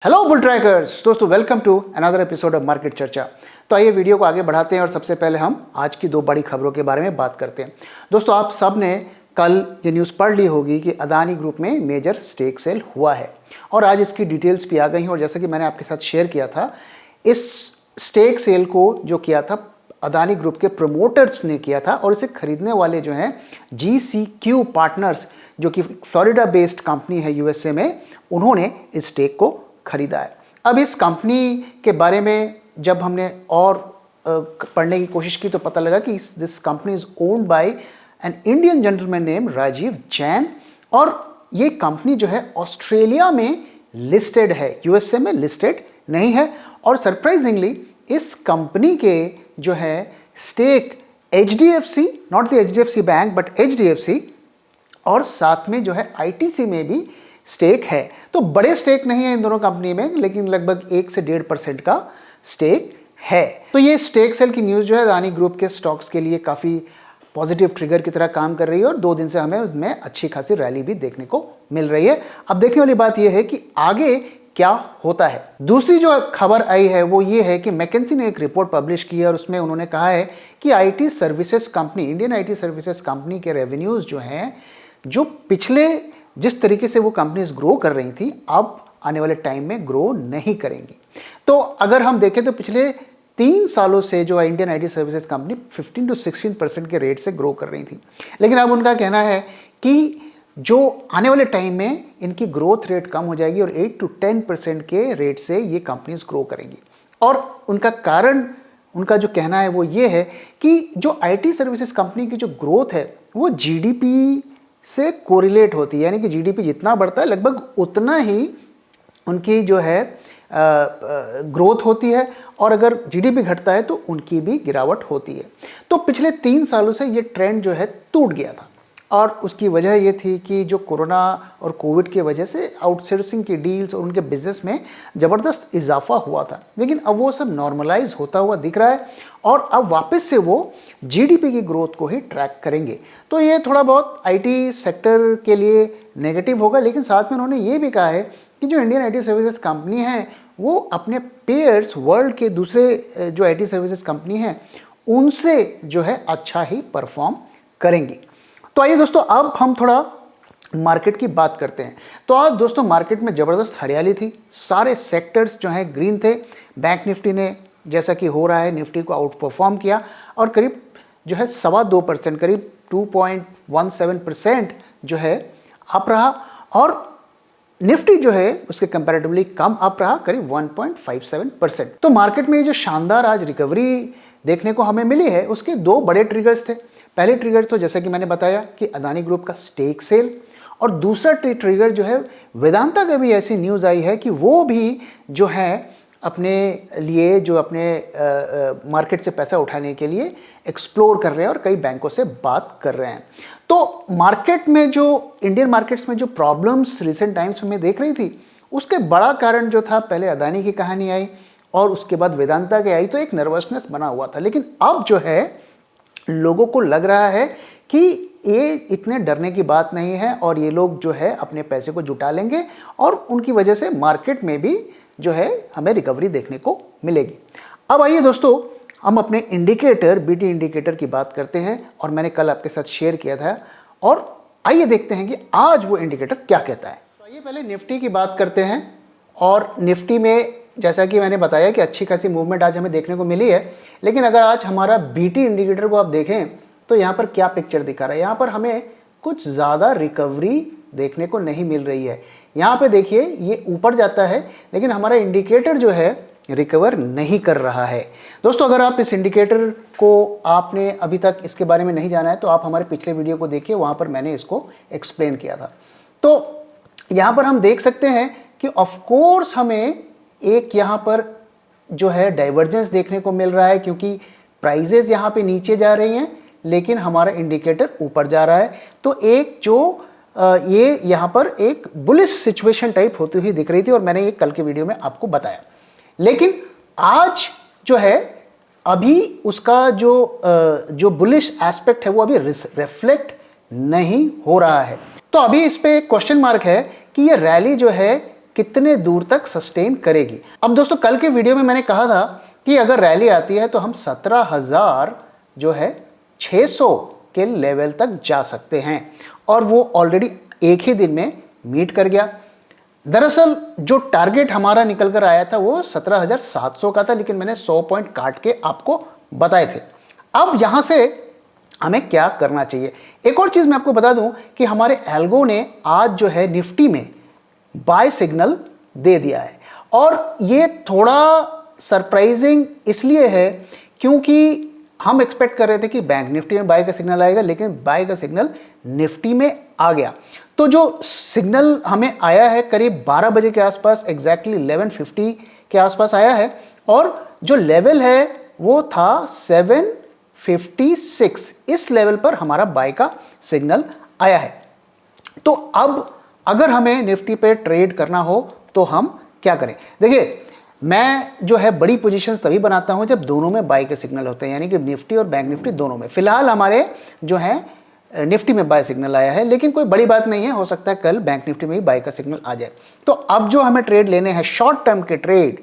Hello bull trackers दोस्तों, welcome to another episode of market चर्चा। तो आइए वीडियो को आगे बढ़ाते हैं और सबसे पहले हम आज की दो बड़ी खबरों के बारे में बात करते हैं। दोस्तों, आप सब ने कल ये न्यूज़ पढ़ ली होगी कि अदानी ग्रुप में मेजर स्टेक सेल हुआ है और आज इसकी डिटेल्स भी आ गई हैं। और जैसा कि मैंने आपके साथ शेयर किया था, इस स्टेक सेल को जो किया था अदानी ग्रुप के प्रमोटर्स ने किया था और इसे खरीदने वाले जो हैं GCQ पार्टनर्स, जो कि फ्लोरिडा बेस्ड कंपनी है यूएसए में, उन्होंने इस स्टेक को खरीदा है। अब इस कंपनी के बारे में जब हमने और पढ़ने की कोशिश की तो पता लगा कि this company is owned by an Indian gentleman name Rajiv Jain और ये कंपनी जो है ऑस्ट्रेलिया में लिस्टेड है, यूएसए में लिस्टेड नहीं है। और सरप्राइजिंगली इस कंपनी के जो है stake HDFC, not the HDFC bank but HDFC, और साथ में जो है ITC में भी स्टेक है। तो बड़े स्टेक नहीं है इन दोनों कंपनी में, लेकिन लगभग 1 से 1.5% का स्टेक है। तो ये स्टेक सेल की न्यूज़ जो है अदानी ग्रुप के स्टॉक्स के लिए काफ़ी पॉजिटिव ट्रिगर की तरह काम कर रही है और 2 दिन से हमें उसमें अच्छी खासी रैली भी देखने को मिल रही है। अब देखने वाली बात यह है कि आगे क्या होता है। दूसरी जो खबर आई है वो ये है कि मैकेंजी ने एक रिपोर्ट पब्लिश की है और उसमें उन्होंने कहा है कि IT services company, Indian IT services company के रेवेन्यूज़ जो हैं, जो पिछले जिस तरीके से वो कंपनीज ग्रो कर रही थी, अब आने वाले टाइम में ग्रो नहीं करेंगी। तो अगर हम देखें तो पिछले 3 सालों से जो Indian IT services company 15 to 16% के रेट से ग्रो कर रही थी, लेकिन अब उनका कहना है कि जो आने वाले टाइम में इनकी ग्रोथ रेट कम हो जाएगी और 8 to 10% के रेट से ये कंपनीज ग्रो करेंगी। और उनका कारण, उनका जो कहना है वो ये है कि जो IT सर्विसेज कंपनी की जो ग्रोथ है वो GDP से कोरिलेट होती है, यानी कि GDP जितना बढ़ता है लगभग उतना ही उनकी जो है ग्रोथ होती है, और अगर GDP घटता है तो उनकी भी गिरावट होती है। तो पिछले 3 सालों से ये ट्रेंड जो है टूट गया था और उसकी वजह ये थी कि जो कोरोना और कोविड की वजह से आउटसोर्सिंग की डील्स और उनके बिजनेस में ज़बरदस्त इजाफा हुआ था, लेकिन अब वो सब नॉर्मलाइज होता हुआ दिख रहा है और अब वापस से वो GDP की ग्रोथ को ही ट्रैक करेंगे। तो ये थोड़ा बहुत IT सेक्टर के लिए नेगेटिव होगा, लेकिन साथ में उन्होंने ये भी कहा है कि जो इंडियन IT सर्विसेज कंपनी है वो अपने पेयर्स, वर्ल्ड के दूसरे जो IT सर्विसेज कंपनी हैं, उनसे जो है अच्छा ही परफॉर्म करेंगी। तो आइए दोस्तों, अब हम थोड़ा मार्केट की बात करते हैं। तो आज दोस्तों मार्केट में ज़बरदस्त हरियाली थी, सारे सेक्टर्स जो हैं ग्रीन थे। बैंक निफ्टी ने, जैसा कि हो रहा है, निफ्टी को आउट परफॉर्म किया और करीब जो है 2.25%, करीब 2.17% जो है अप रहा, और निफ्टी जो है उसके कंपैरेटिवली कम अप रहा, करीब 1.57%। तो मार्केट में जो शानदार आज रिकवरी देखने को हमें मिली है उसके 2 बड़े ट्रिगर्स थे। पहले ट्रिगर तो जैसा कि मैंने बताया कि अदानी ग्रुप का स्टेक सेल, और दूसरा ट्रिगर जो है वेदांता का भी ऐसी न्यूज़ आई है कि वो भी जो है अपने लिए, जो अपने मार्केट से पैसा उठाने के लिए एक्सप्लोर कर रहे हैं और कई बैंकों से बात कर रहे हैं। तो मार्केट में जो, इंडियन मार्केट्स में जो प्रॉब्लम्स रिसेंट टाइम्स में देख रही थी, उसके बड़ा कारण जो था, पहले अदानी की कहानी आई और उसके बाद वेदांता की आई, तो एक नर्वसनेस बना हुआ था। लेकिन अब जो है लोगों को लग रहा है कि ये इतने डरने की बात नहीं है और ये लोग जो है अपने पैसे को जुटा लेंगे और उनकी वजह से मार्केट में भी जो है हमें रिकवरी देखने को मिलेगी। अब आइए दोस्तों, हम अपने इंडिकेटर, BT इंडिकेटर की बात करते हैं, और मैंने कल आपके साथ शेयर किया था, और आइए देखते हैं कि आज वो इंडिकेटर क्या कहता है। तो आइए पहले निफ्टी की बात करते हैं, और निफ्टी में जैसा कि मैंने बताया कि अच्छी खासी मूवमेंट आज हमें देखने को मिली है। लेकिन अगर आज हमारा BT इंडिकेटर को आप देखें तो यहाँ पर क्या पिक्चर दिखा रहा है, यहाँ पर हमें कुछ ज़्यादा रिकवरी देखने को नहीं मिल रही है। यहाँ पे देखिए ये ऊपर जाता है, लेकिन हमारा इंडिकेटर जो है रिकवर नहीं कर रहा है। दोस्तों, अगर आप इस इंडिकेटर को, आपने अभी तक इसके बारे में नहीं जाना है तो आप हमारे पिछले वीडियो को देखिए, वहाँ पर मैंने इसको एक्सप्लेन किया था। तो यहाँ पर हम देख सकते हैं कि ऑफकोर्स हमें एक यहाँ पर जो है डाइवर्जेंस देखने को मिल रहा है, क्योंकि प्राइजेस यहाँ पे नीचे जा रही हैं लेकिन हमारा इंडिकेटर ऊपर जा रहा है। तो एक जो ये यहाँ पर एक बुलिश सिचुएशन टाइप होती हुई दिख रही थी, और मैंने ये कल के वीडियो में आपको बताया। लेकिन आज जो है अभी उसका जो बुलिश एस्पेक्ट है वो अभी रिफ्लेक्ट नहीं हो रहा है। तो अभी इस पे एक क्वेश्चन मार्क है कि ये रैली जो है कितने दूर तक सस्टेन करेगी। अब दोस्तों कल के वीडियो में मैंने कहा था कि अगर रैली आती है तो हम 17,000 जो है 600 के लेवल तक जा सकते हैं, और वो ऑलरेडी एक ही दिन में मीट कर गया। दरअसल जो टारगेट हमारा निकल कर आया था वो 17,700 का था, लेकिन मैंने 100 पॉइंट काट के आपको बताए थे। अब यहां से हमें क्या करना चाहिए, एक और चीज मैं आपको बता दूं कि हमारे एल्गो ने आज जो है निफ्टी में बाय सिग्नल दे दिया है, और ये थोड़ा सरप्राइजिंग इसलिए है क्योंकि हम एक्सपेक्ट कर रहे थे कि बैंक निफ्टी में बाय का सिग्नल आएगा, लेकिन बाय का सिग्नल निफ्टी में आ गया। तो जो सिग्नल हमें आया है करीब 12 बजे के आसपास, एग्जैक्टली 11:50 के आसपास आया है, और जो लेवल है वो था 756। इस लेवल पर हमारा बाय का सिग्नल आया है। तो अब अगर हमें निफ्टी पे ट्रेड करना हो तो हम क्या करें? देखिए, मैं जो है बड़ी पोजीशंस तभी बनाता हूं जब दोनों में बाय के सिग्नल होते हैं, यानी कि निफ्टी और बैंक निफ्टी दोनों में। फिलहाल हमारे जो है निफ्टी में बाय सिग्नल आया है, लेकिन कोई बड़ी बात नहीं है, हो सकता है कल बैंक निफ्टी में भी बाय का सिग्नल आ जाए। तो अब जो हमें ट्रेड लेने हैं, शॉर्ट टर्म के ट्रेड,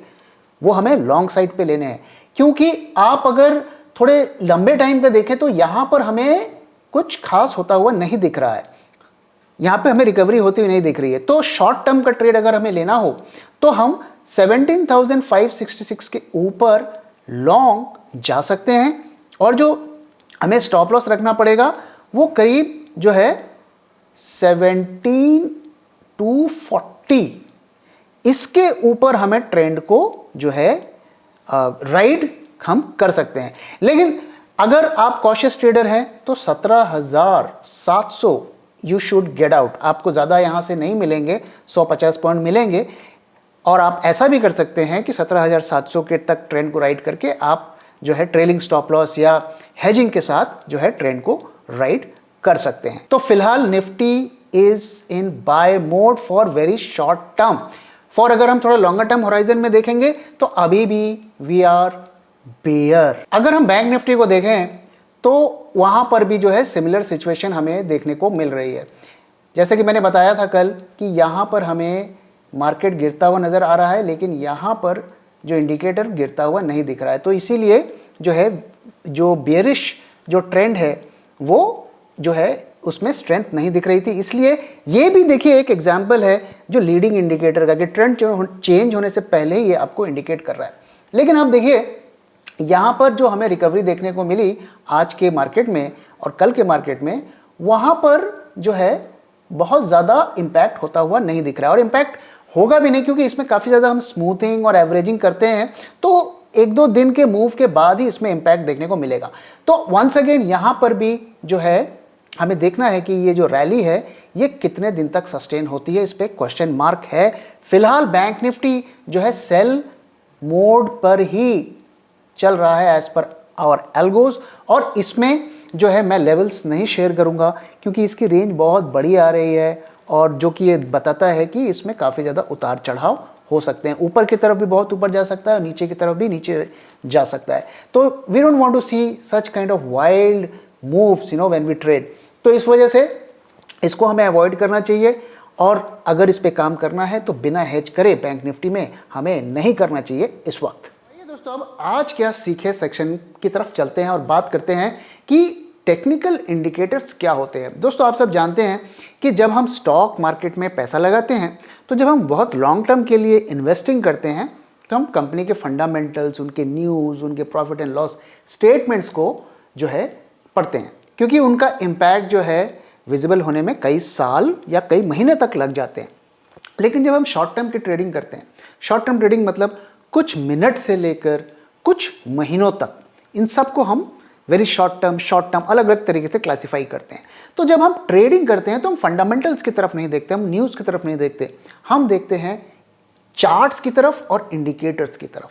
वो हमें लॉन्ग साइड पे लेने हैं, क्योंकि आप अगर थोड़े लंबे टाइम का देखें तो यहां पर हमें कुछ खास होता हुआ नहीं दिख रहा है, यहां पे हमें रिकवरी होती हुई नहीं दिख रही है। तो शॉर्ट टर्म का ट्रेड अगर हमें लेना हो तो हम 17,566 के ऊपर लॉन्ग जा सकते हैं, और जो हमें स्टॉप लॉस रखना पड़ेगा वो करीब जो है 17,240। इसके ऊपर हमें ट्रेंड को जो है राइड हम कर सकते हैं। लेकिन अगर आप कॉशियस ट्रेडर हैं तो 17,700 यू शुड गेट आउट। आपको ज़्यादा यहाँ से नहीं मिलेंगे, 150 पॉइंट मिलेंगे, और आप ऐसा भी कर सकते हैं कि 17,700 के तक ट्रेंड को राइड करके आप जो है ट्रेलिंग स्टॉप लॉस या हेजिंग के साथ जो है ट्रेंड को राइड कर सकते हैं। तो फिलहाल Nifty is in by mode for very short term. For अगर हम थोड़ा लॉन्गर टर्म होराइजन में देखेंगे तो अभी भी वी आर बेयर। अगर हम बैंक निफ्टी को देखें तो वहां पर भी जो है सिमिलर सिचुएशन हमें देखने को मिल रही है। जैसे कि मैंने बताया था कल कि यहां पर हमें मार्केट गिरता हुआ नजर आ रहा है, लेकिन यहां पर जो इंडिकेटर गिरता हुआ नहीं दिख रहा है। तो इसीलिए जो है जो बेयरिश जो ट्रेंड है वो जो है उसमें स्ट्रेंथ नहीं दिख रही थी। इसलिए ये भी देखिए एक एग्जांपल है जो लीडिंग इंडिकेटर का, कि ट्रेंड चेंज होने से पहले ही ये आपको इंडिकेट कर रहा है। लेकिन अब देखिए यहां पर जो हमें रिकवरी देखने को मिली आज के मार्केट में और कल के मार्केट में, वहां पर जो है बहुत ज्यादा इंपैक्ट होता हुआ नहीं दिख रहा है, और इंपैक्ट होगा भी नहीं क्योंकि इसमें काफी ज्यादा हम स्मूथिंग और एवरेजिंग करते हैं, तो एक दो दिन के मूव के बाद ही इसमें इंपैक्ट देखने को मिलेगा। तो वंस अगेन यहां पर भी जो है हमें देखना है कि ये जो रैली है ये कितने दिन तक सस्टेन होती है, इस पे क्वेश्चन मार्क है। फिलहाल बैंक निफ्टी जो है सेल मोड पर ही चल रहा है एज पर आवर एल्गोज, और इसमें जो है मैं लेवल्स नहीं शेयर करूंगा क्योंकि इसकी रेंज बहुत बड़ी आ रही है, और जो कि ये बताता है कि इसमें काफ़ी ज़्यादा उतार चढ़ाव हो सकते हैं। ऊपर की तरफ भी बहुत ऊपर जा सकता है और नीचे की तरफ भी नीचे जा सकता है। तो we don't want to see such kind of wild moves when we trade. तो इस वजह से इसको हमें अवॉइड करना चाहिए, और अगर इस पे काम करना है तो बिना हेज करे बैंक निफ्टी में हमें नहीं करना चाहिए इस वक्त। दोस्तों अब आज क्या सीखे सेक्शन की तरफ चलते हैं और बात करते हैं कि टेक्निकल इंडिकेटर्स क्या होते हैं। दोस्तों आप सब जानते हैं कि जब हम स्टॉक मार्केट में पैसा लगाते हैं, तो जब हम बहुत लॉन्ग टर्म के लिए इन्वेस्टिंग करते हैं तो हम कंपनी के फंडामेंटल्स, उनके न्यूज़, उनके प्रॉफिट एंड लॉस स्टेटमेंट्स को जो है पढ़ते हैं, क्योंकि उनका इम्पैक्ट जो है विजिबल होने में कई साल या कई महीने तक लग जाते हैं। लेकिन जब हम शॉर्ट टर्म की ट्रेडिंग करते हैं, शॉर्ट टर्म ट्रेडिंग मतलब कुछ मिनट से लेकर कुछ महीनों तक, इन सब को हम वेरी शॉर्ट टर्म अलग अलग तरीके से क्लासिफाई करते हैं। तो जब हम ट्रेडिंग करते हैं तो हम फंडामेंटल्स की तरफ नहीं देखते, हम न्यूज़ की तरफ नहीं देखते, हम देखते हैं चार्ट्स की तरफ और इंडिकेटर्स की तरफ।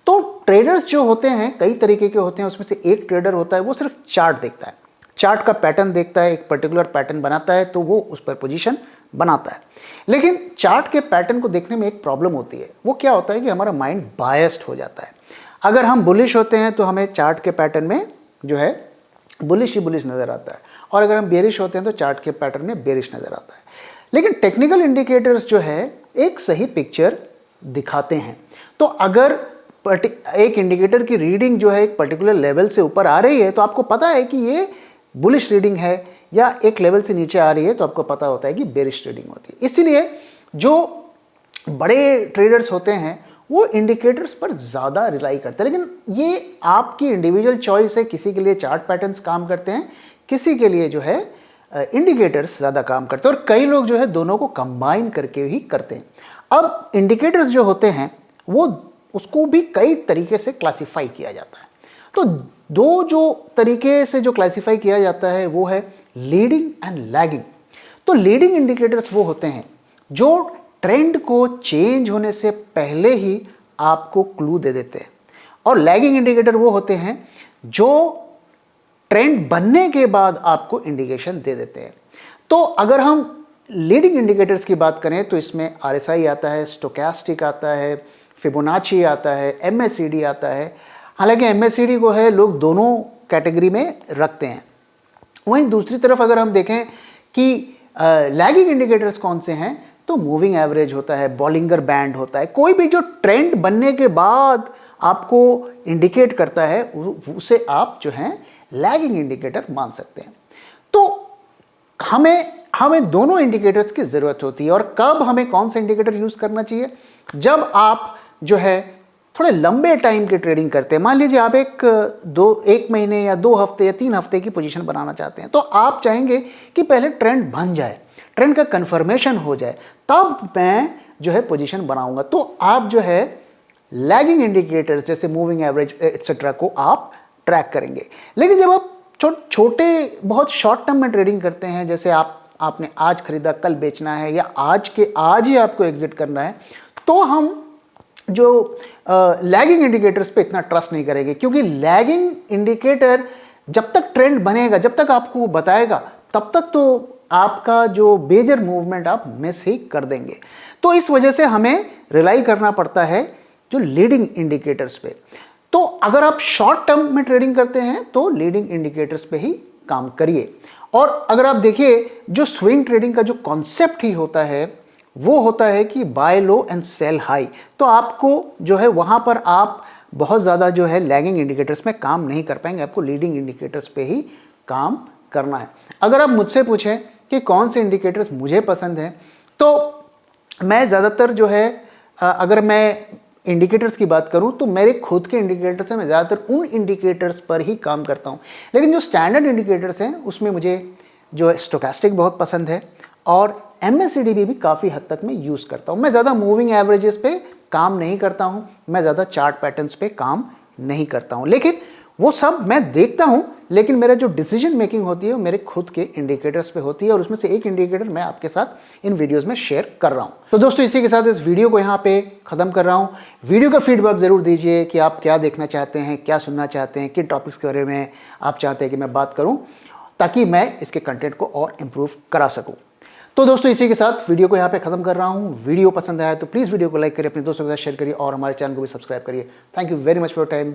तो ट्रेडर्स जो होते हैं कई तरीके के होते हैं, उसमें से एक ट्रेडर होता है वो सिर्फ चार्ट देखता है, चार्ट का पैटर्न देखता है, एक पर्टिकुलर पैटर्न बनाता है तो वो उस पर पोजीशन बनाता है। लेकिन चार्ट के पैटर्न को देखने में एक प्रॉब्लम होती है, वो क्या होता है कि हमारा माइंड बायस्ड हो जाता है। अगर हम बुलिश होते हैं तो हमें चार्ट के पैटर्न में जो है बुलिश ही बुलिश नजर आता है, और अगर हम बेरिश होते हैं तो चार्ट के पैटर्न में बेरिश नजर आता है। लेकिन टेक्निकल इंडिकेटर्स जो है एक सही पिक्चर दिखाते हैं। तो अगर एक इंडिकेटर की रीडिंग जो है एक पर्टिकुलर लेवल से ऊपर आ रही है तो आपको पता है कि ये बुलिश रीडिंग है, या एक लेवल से नीचे आ रही है तो आपको पता होता है कि बेरिश रीडिंग होती है। इसीलिए जो बड़े ट्रेडर्स होते हैं वो इंडिकेटर्स पर ज़्यादा रिलाई करते हैं, लेकिन ये आपकी इंडिविजुअल चॉइस है। किसी के लिए चार्ट पैटर्न्स काम करते हैं, किसी के लिए जो है इंडिकेटर्स ज़्यादा काम करते हैं, और कई लोग जो है दोनों को कंबाइन करके ही करते हैं। अब इंडिकेटर्स जो होते हैं वो उसको भी कई तरीके से क्लासिफाई किया जाता है। तो दो जो तरीके से जो क्लासिफाई किया जाता है वो है लीडिंग एंड लैगिंग। तो लीडिंग इंडिकेटर्स वो होते हैं जो ट्रेंड को चेंज होने से पहले ही आपको क्लू दे देते हैं, और लैगिंग इंडिकेटर वो होते हैं जो ट्रेंड बनने के बाद आपको इंडिकेशन दे देते हैं। तो अगर हम लीडिंग इंडिकेटर्स की बात करें तो इसमें आरएसआई आता है, स्टोकेस्टिक आता है, फिबोनाची आता है, एमएसईडी आता है। हालांकि एमएसईडी को है लोग दोनों कैटेगरी में रखते हैं। वहीं दूसरी तरफ अगर हम देखें कि लैगिंग इंडिकेटर्स कौन से हैं, तो मूविंग एवरेज होता है, बॉलिंगर बैंड होता है। कोई भी जो ट्रेंड बनने के बाद आपको इंडिकेट करता है उसे आप जो है लैगिंग इंडिकेटर मान सकते हैं। तो हमें दोनों इंडिकेटर्स की ज़रूरत होती है। और कब हमें कौन सा इंडिकेटर यूज़ करना चाहिए? जब आप जो है थोड़े लंबे टाइम की ट्रेडिंग करते हैं। मान लीजिए आप एक महीने या 2 हफ्ते या 3 हफ्ते की पोजीशन बनाना चाहते हैं, तो आप चाहेंगे कि पहले ट्रेंड बन जाए, ट्रेंड का कंफर्मेशन हो जाए, तब मैं जो है पोजीशन बनाऊंगा। तो आप जो है लैगिंग इंडिकेटर्स जैसे मूविंग एवरेज एक्सेट्रा को आप ट्रैक करेंगे। लेकिन जब आप छोटे बहुत शॉर्ट टर्म में ट्रेडिंग करते हैं, जैसे आपने आज खरीदा कल बेचना है, या आज ही आपको एग्जिट करना है, तो हम जो लैगिंग इंडिकेटर्स पे इतना ट्रस्ट नहीं करेंगे, क्योंकि लैगिंग इंडिकेटर जब तक ट्रेंड बनेगा, जब तक आपको वो बताएगा, तब तक तो आपका जो मेजर मूवमेंट आप मिस ही कर देंगे। तो इस वजह से हमें रिलाई करना पड़ता है जो लीडिंग इंडिकेटर्स पे। तो अगर आप शॉर्ट टर्म में ट्रेडिंग करते हैं तो लीडिंग इंडिकेटर्स पे ही काम करिए। और अगर आप देखिए जो स्विंग ट्रेडिंग का जो कॉन्सेप्ट ही होता है वो होता है कि buy low and sell high. तो आपको जो है वहां पर आप बहुत ज़्यादा जो है लैगिंग इंडिकेटर्स में काम नहीं कर पाएंगे, आपको लीडिंग इंडिकेटर्स पे ही काम करना है। अगर आप मुझसे पूछें कि कौन से इंडिकेटर्स मुझे पसंद हैं, तो मैं ज़्यादातर जो है अगर मैं इंडिकेटर्स की बात करूं तो मेरे खुद के इंडिकेटर्स हैं, मैं ज़्यादातर उन इंडिकेटर्स पर ही काम करता हूं। लेकिन जो स्टैंडर्ड इंडिकेटर्स हैं उसमें मुझे जो है स्टोकेस्टिक बहुत पसंद है, और एमएसईडी भी काफ़ी हद तक मैं यूज़ करता हूं। मैं ज़्यादा मूविंग एवरेजेस पे काम नहीं करता हूं, मैं ज़्यादा चार्ट पैटर्न्स पे काम नहीं करता हूं, लेकिन वो सब मैं देखता हूं, लेकिन मेरा जो डिसीजन मेकिंग होती है वो मेरे खुद के इंडिकेटर्स पे होती है, और उसमें से एक इंडिकेटर मैं आपके साथ इन वीडियोस में शेयर कर रहा हूं। तो दोस्तों इसी के साथ इस वीडियो को यहाँ पे ख़त्म कर रहा हूं। वीडियो का फीडबैक ज़रूर दीजिए कि आप क्या देखना चाहते हैं, क्या सुनना चाहते हैं, किन टॉपिक्स के बारे में आप चाहते हैं कि मैं बात करूँ, ताकि मैं इसके कंटेंट को और इम्प्रूव करा सकूँ। तो दोस्तों इसी के साथ वीडियो को यहाँ पे खत्म कर रहा हूँ। वीडियो पसंद आया तो प्लीज़ वीडियो को लाइक करिए, अपने दोस्तों के साथ शेयर करिए, और हमारे चैनल को भी सब्सक्राइब करिए। Thank you very much for time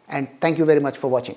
and thank you very much for watching.